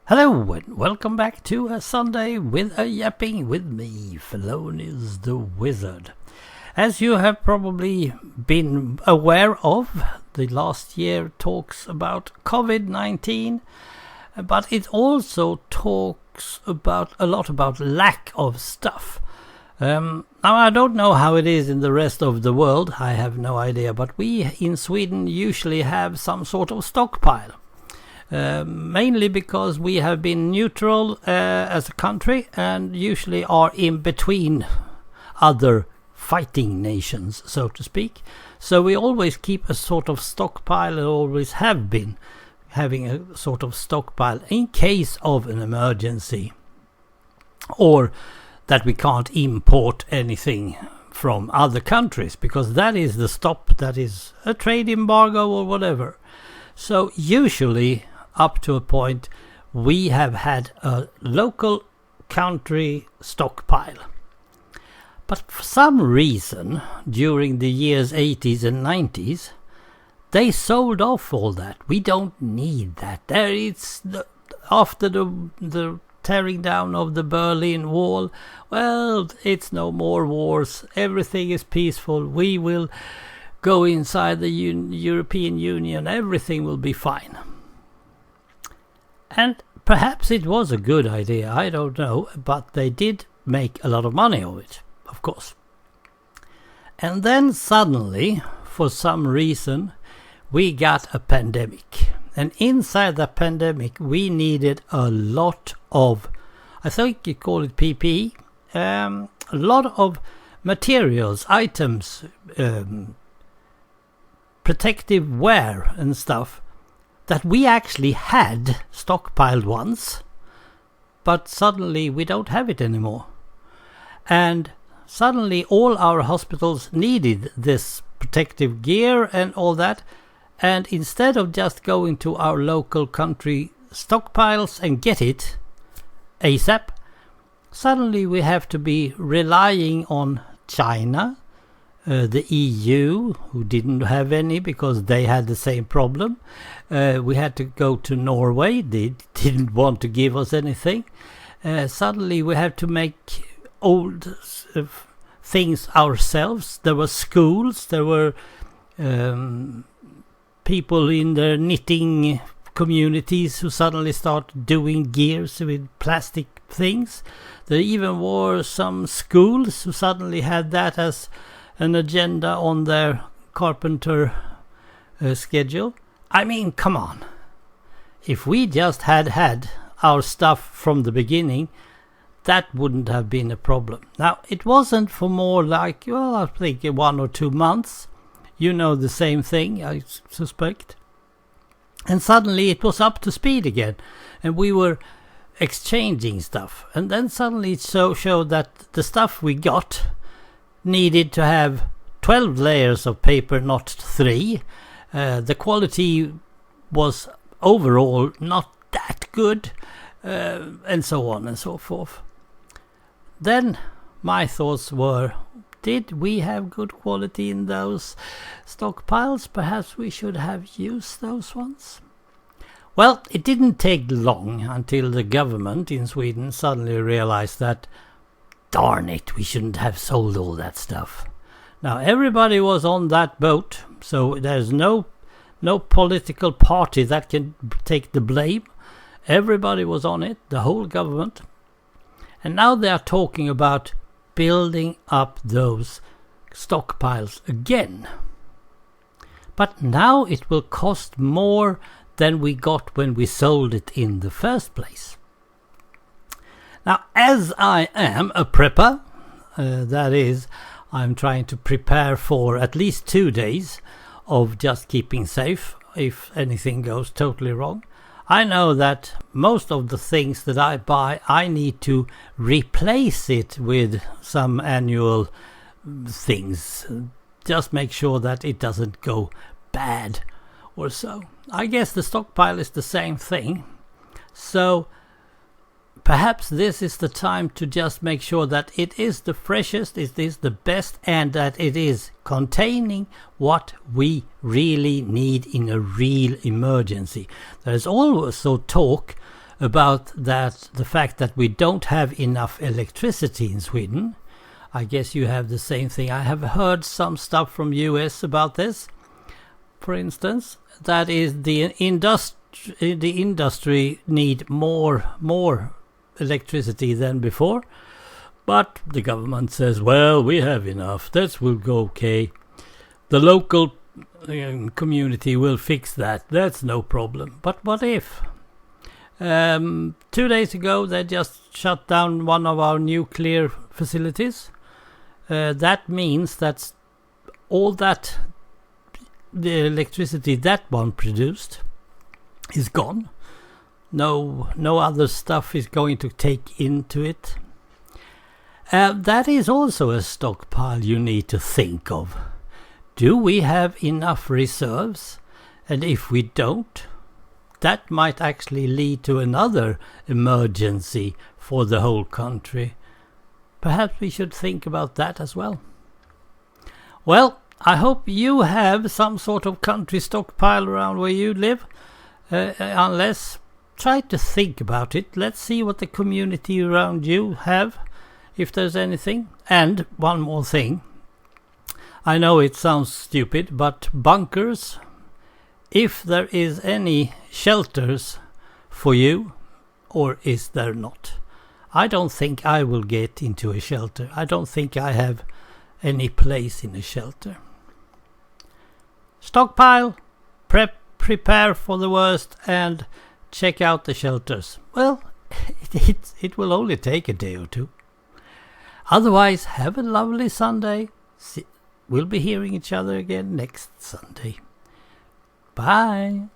Hello and welcome back to a Sunday with a Yapping with me, Fellonius the Wizard. As you have probably been aware of, the last year talks about COVID-19, but it also talks about a lot about lack of stuff. Now I don't know how it is in the rest of the world, I have no idea, but we in Sweden usually have some sort of stockpile. Mainly because we have been neutral as a country and usually are in between other fighting nations, so to speak. So we always keep a sort of stockpile and always have been having a sort of stockpile in case of an emergency or that we can't import anything from other countries, because that is the stop, that is a trade embargo or whatever. So usually up to a point we have had a local country stockpile. But for some reason during the years 80s and 90s they sold off all that. We don't need that. After the tearing down of the Berlin Wall, well, it's no more wars, everything is peaceful, we will go inside the European Union, everything will be fine. And perhaps it was a good idea, I don't know, but they did make a lot of money of it, of course. And then suddenly, for some reason, we got a pandemic. And inside the pandemic, we needed a lot of, I think you call it PPE, a lot of materials, items, protective wear and stuff that we actually had stockpiled once, but suddenly we don't have it anymore. And suddenly all our hospitals needed this protective gear and all that, and instead of just going to our local country stockpiles and get it ASAP, suddenly we have to be relying on China, the EU, who didn't have any because they had the same problem. We had to go to Norway, they didn't want to give us anything. Suddenly we have to make old things ourselves. There were schools, there were people in the knitting communities who suddenly start doing gears with plastic things. There even were some schools who suddenly had that as an agenda on their carpenter schedule. I mean, come on. If we just had our stuff from the beginning, that wouldn't have been a problem. Now, it wasn't for more like, well, I think 1 or 2 months. You know the same thing, I suspect. And suddenly it was up to speed again. And we were exchanging stuff. And then suddenly it showed that the stuff we got needed to have 12 layers of paper, not 3. The quality was overall not that good, and so on and so forth. Then my thoughts were, did we have good quality in those stockpiles? Perhaps we should have used those ones. Well, it didn't take long until the government in Sweden suddenly realized that, darn it, we shouldn't have sold all that stuff. Now everybody was on that boat, so there's no political party that can take the blame. Everybody was on it, the whole government. And now they are talking about building up those stockpiles again. But now it will cost more than we got when we sold it in the first place. Now, as I am a prepper, that is, I'm trying to prepare for at least 2 days of just keeping safe if anything goes totally wrong. I know that most of the things that I buy, I need to replace it with some annual things. Just make sure that it doesn't go bad or so. I guess the stockpile is the same thing. So perhaps this is the time to just make sure that it is the freshest, it is the best, and that it is containing what we really need in a real emergency. There is also talk about the fact that we don't have enough electricity in Sweden. I guess you have the same thing. I have heard some stuff from US about this. For instance, that is the industry need more electricity than before. But the government says, well, we have enough. That will go okay. The local community will fix that. That's no problem. But what if? 2 days ago, they just shut down one of our nuclear facilities. That means that all that the electricity that one produced is gone. No other stuff is going to take into it. That is also a stockpile you need to think of. Do we have enough reserves? And if we don't, that might actually lead to another emergency for the whole country. Perhaps we should think about that as well. Well, I hope you have some sort of country stockpile around where you live. Unless, try to think about it. Let's see what the community around you have, if there's anything. And one more thing. I know it sounds stupid, but bunkers, if there is any shelters for you, or is there not? I don't think I will get into a shelter. I don't think I have any place in a shelter. Stockpile, prepare for the worst, and check out the shelters. Well, it will only take a day or two. Otherwise, have a lovely Sunday. We'll be hearing each other again next Sunday. Bye.